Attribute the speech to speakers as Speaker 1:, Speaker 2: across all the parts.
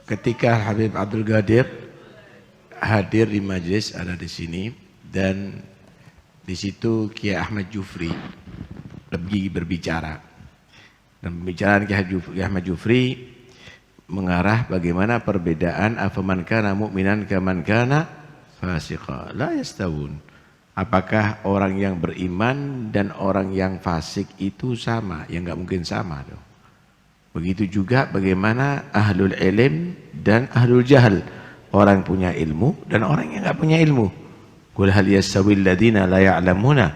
Speaker 1: ketika Habib Abdul Qadir hadir di majelis, ada di sini, dan di situ Kiai Ahmad Jufri lebih berbicara. Dan pembicaraan Kiai Ahmad Jufri mengarah bagaimana perbedaan afaman kana mu'minan kaman kana fasiqa la yastawun. Apakah orang yang beriman dan orang yang fasik itu sama? Ya nggak mungkin sama dong. Begitu juga bagaimana ahlul ilm dan ahlul jahal. Orang punya ilmu dan orang yang nggak punya ilmu. Qul hal yastawil ladzina la ya'lamuna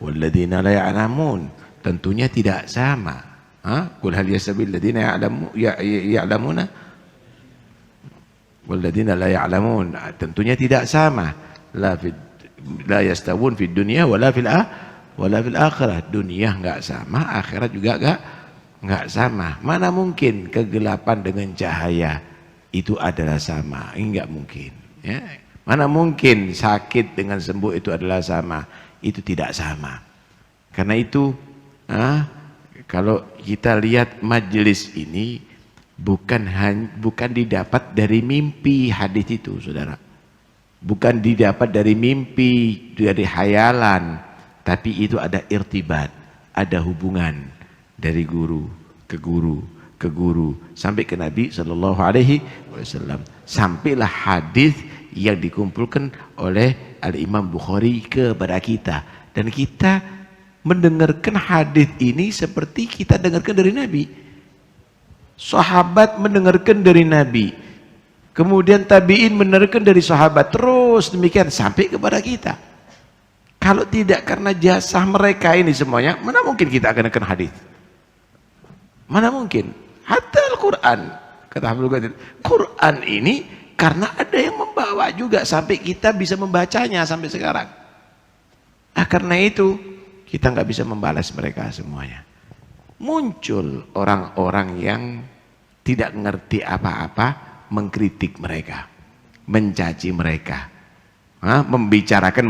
Speaker 1: wal ladzina la ya'lamun. Tentunya tidak sama. Qul hal yastawil ladzina ya'lamuna wal ladzina la ya'lamun. Tentunya tidak sama. La yastawun fid dunya wala fil akhirah. Dunia enggak sama, akhirat juga enggak sama. Mana mungkin kegelapan dengan cahaya itu adalah sama? Enggak mungkin, ya. Mana mungkin sakit dengan sembuh itu adalah sama? Itu tidak sama. Karena itu kalau kita lihat majelis ini bukan didapat dari mimpi hadis itu, saudara. Bukan didapat dari mimpi, dari hayalan, tapi itu ada irtibat, ada hubungan dari guru ke guru ke guru sampai ke Nabi Shallallahu Alaihi Wasallam. Sampailah hadis yang dikumpulkan oleh Al-Imam Bukhari kepada kita, dan kita mendengarkan hadis ini seperti kita dengarkan dari Nabi. Sahabat mendengarkan dari Nabi, kemudian tabi'in menerangkan dari sahabat, terus demikian sampai kepada kita. Kalau tidak karena jasa mereka ini semuanya, mana mungkin kita akan dengarkan hadis? Mana mungkin? Hatta Al-Quran, kata Abdul Qadir, Quran ini karena ada yang membawa juga sampai kita bisa membacanya sampai sekarang. Karena itu kita nggak bisa membalas mereka semuanya. Muncul orang-orang yang tidak mengerti apa-apa, mengkritik mereka, mencaci mereka, membicarakan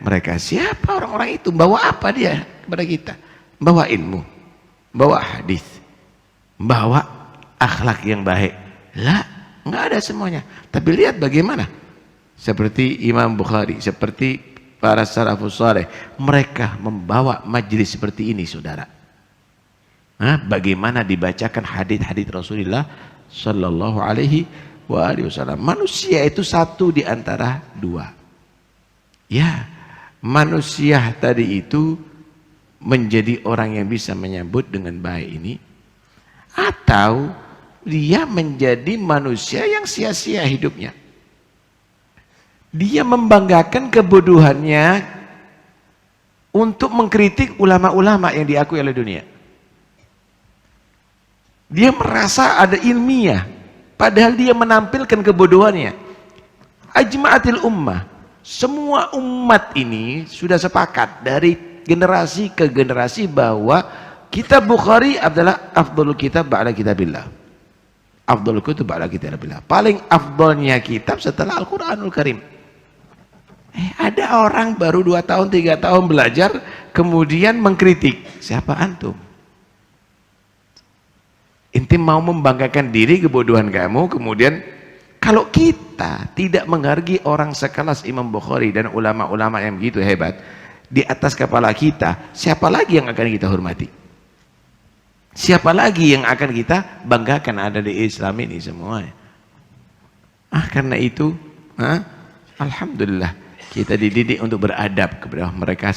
Speaker 1: mereka. Siapa orang-orang itu? Bawa apa dia kepada kita? Bawa ilmu, bawa hadis, bawa akhlak yang baik? Lah, nggak ada semuanya. Tapi lihat bagaimana, seperti Imam Bukhari, seperti para salafus saleh, mereka membawa majelis seperti ini, saudara. Bagaimana dibacakan hadis-hadis Rasulullah Sallallahu Alaihi Wasallam. Manusia itu satu di antara dua. Ya, manusia tadi itu menjadi orang yang bisa menyambut dengan baik ini, atau dia menjadi manusia yang sia-sia hidupnya. Dia membanggakan kebodohannya untuk mengkritik ulama-ulama yang diakui oleh dunia. Dia merasa ada ilmiah, padahal dia menampilkan kebodohannya. Ajma'atil ummah, semua umat ini sudah sepakat dari generasi ke generasi bahwa kitab Bukhari adalah afdhalul kitab ba'da kitabillah. Afdhalul kutub ba'da kitabillah. Paling afdhalnya kitab setelah Al-Qur'anul Karim. Ada orang baru 2 tahun 3 tahun belajar kemudian mengkritik. Siapa antum? Inti mau membanggakan diri kebodohan kamu, kemudian kalau kita tidak menghargai orang sekelas Imam Bukhari dan ulama-ulama yang begitu hebat di atas kepala kita, siapa lagi yang akan kita hormati? Siapa lagi yang akan kita banggakan ada di Islam ini semuanya? Karena itu, alhamdulillah kita dididik untuk beradab kepada mereka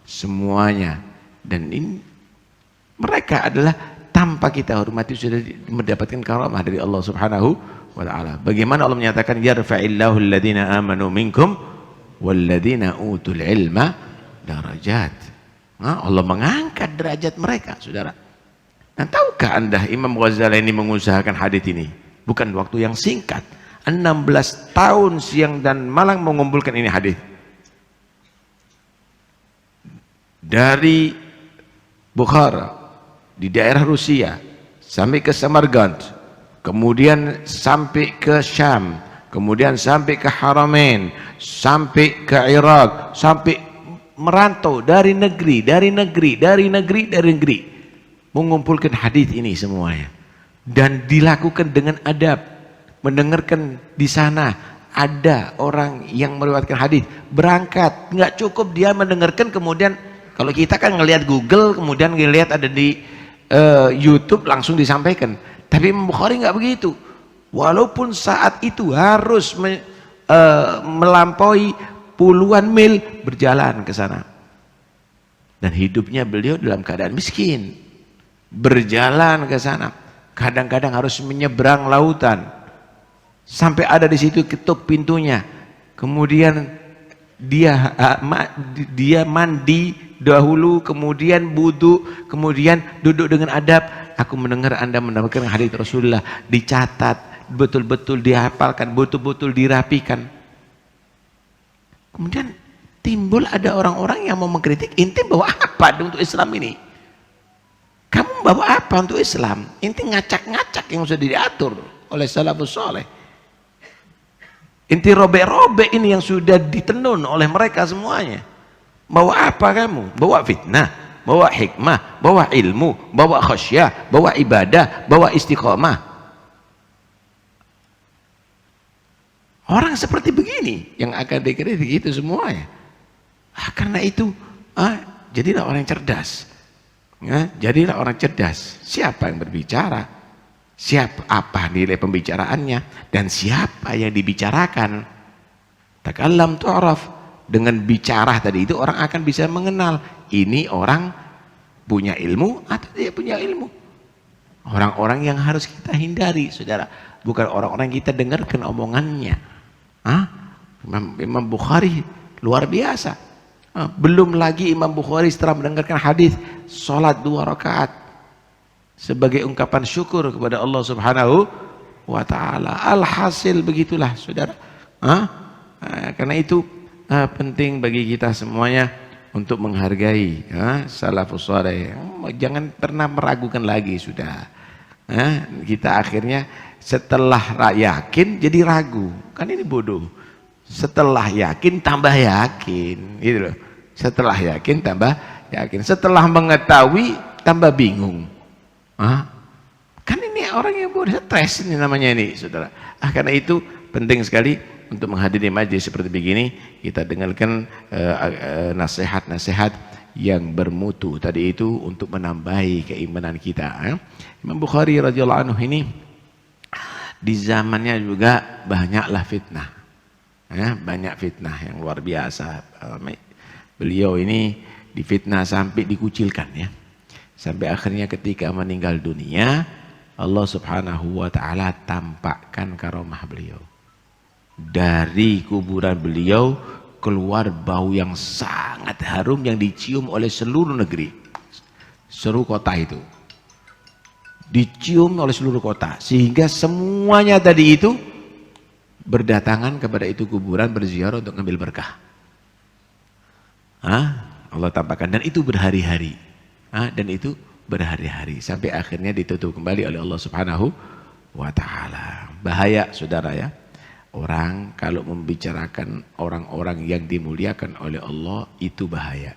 Speaker 1: semuanya, dan ini mereka adalah tanpa kita hormati sudah mendapatkan karamah dari Allah Subhanahu wa ta'ala. Bagaimana Allah menyatakan yarfa'illahu alladhina amanu minkum walladhina utul ilma darajat. Allah mengangkat derajat mereka, saudara. Dan tahukah Anda Imam Ghazali ini mengusahakan hadis ini bukan waktu yang singkat, 16 tahun siang dan malam mengumpulkan ini hadis. Dari Bukhara di daerah Rusia sampai ke Samarkand, kemudian sampai ke Syam, kemudian sampai ke Haramain, sampai ke Irak, sampai merantau dari negeri mengumpulkan hadis ini semuanya. dan dilakukan dengan adab, mendengarkan di sana ada orang yang meriwayatkan hadis, berangkat, nggak cukup dia mendengarkan kemudian, kalau kita kan ngelihat Google kemudian ngelihat ada di YouTube langsung disampaikan, tapi Imam Bukhari nggak begitu. Walaupun saat itu harus melampaui puluhan mil berjalan ke sana, dan hidupnya beliau dalam keadaan miskin, berjalan ke sana, kadang-kadang harus menyeberang lautan sampai ada di situ ketuk pintunya, kemudian dia mandi dahulu, kemudian wudu, kemudian duduk dengan adab. Aku mendengar Anda mendapatkan hadis Rasulullah, dicatat betul-betul, dihafalkan betul-betul, dirapikan. Kemudian timbul ada orang-orang yang mau mengkritik, inti bawa apa untuk Islam ini? Kamu bawa apa untuk Islam? Inti ngacak-ngacak yang sudah diatur oleh salafus saleh. Inti robek-robek ini yang sudah ditenun oleh mereka semuanya. Bawa apa kamu? Bawa fitnah, bawa hikmah, bawa ilmu, bawa khasyah, bawa ibadah, bawa istiqamah. Orang seperti begini yang akan dikritik itu semuanya. Karena itu, jadilah orang yang cerdas. Jadilah orang cerdas. Siapa yang berbicara? Siapa, apa nilai pembicaraannya, dan siapa yang dibicarakan? Takallam tu'raf. Dengan bicara tadi itu orang akan bisa mengenal ini orang punya ilmu atau tidak punya ilmu. Orang-orang yang harus kita hindari, saudara, bukan orang-orang yang kita dengarkan omongannya. Imam Bukhari luar biasa. Belum lagi Imam Bukhari setelah mendengarkan hadis sholat 2 rakaat sebagai ungkapan syukur kepada Allah Subhanahu wa ta'ala. Alhasil begitulah, saudara. Karena itu penting bagi kita semuanya untuk menghargai salafus saleh. Jangan pernah meragukan lagi, sudah. Kita akhirnya setelah yakin jadi ragu, kan ini bodoh. Setelah yakin tambah yakin, gitu loh. Setelah yakin tambah yakin, setelah mengetahui tambah bingung. Kan ini orang yang bodoh, stres ini namanya ini, saudara. Karena itu penting sekali untuk menghadiri majelis seperti begini, kita dengarkan nasihat-nasihat yang bermutu tadi itu untuk menambahi keimanan kita. Imam Bukhari radhiyallahu anhu ini di zamannya juga banyaklah fitnah, banyak fitnah yang luar biasa. Beliau ini difitnah sampai dikucilkan, sampai akhirnya ketika meninggal dunia Allah Subhanahu wa ta'ala tampakkan karomah beliau. Dari kuburan beliau keluar bau yang sangat harum yang dicium oleh seluruh negeri, seluruh kota itu dicium oleh seluruh kota, sehingga semuanya tadi itu berdatangan kepada itu kuburan berziarah untuk ngambil berkah. Allah tampakkan, dan itu berhari-hari, dan itu berhari-hari sampai akhirnya ditutup kembali oleh Allah Subhanahu wa ta'ala. Bahaya, saudara, ya. Orang kalau membicarakan orang-orang yang dimuliakan oleh Allah itu bahaya.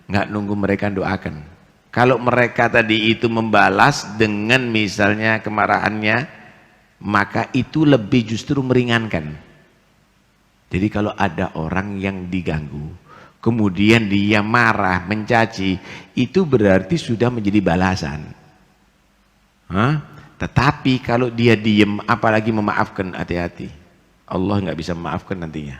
Speaker 1: Nggak nunggu mereka doakan. Kalau mereka tadi itu membalas dengan misalnya kemarahannya, maka itu lebih justru meringankan. Jadi kalau ada orang yang diganggu, kemudian dia marah, mencaci, itu berarti sudah menjadi balasan. Tetapi kalau dia diem, apalagi memaafkan, hati-hati. Allah nggak bisa memaafkan nantinya.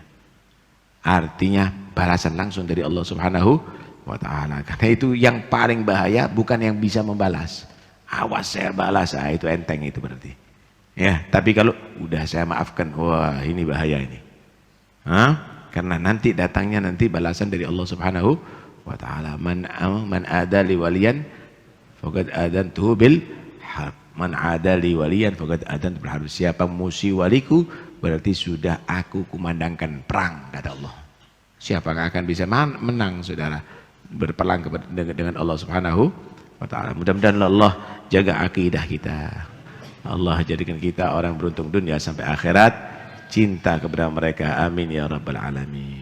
Speaker 1: Artinya balasan langsung dari Allah Subhanahu wa ta'ala. Karena itu yang paling bahaya bukan yang bisa membalas. Awas saya balas, itu enteng itu berarti. Ya, tapi kalau udah saya maafkan, wah ini bahaya ini. Karena nanti datangnya nanti balasan dari Allah Subhanahu wa ta'ala. Man adali waliyan faqad adantuhu bil harb. Man adali waliyan faqad adantuhu bil harb. Siapa musuh waliku berarti sudah aku kumandangkan perang, kata Allah. Siapa yang akan bisa menang, saudara, berperang dengan Allah Subhanahu wa ta'ala. Mudah-mudahan Allah jaga akidah kita. Allah jadikan kita orang beruntung dunia sampai akhirat, cinta kepada mereka. Amin ya rabbal alamin.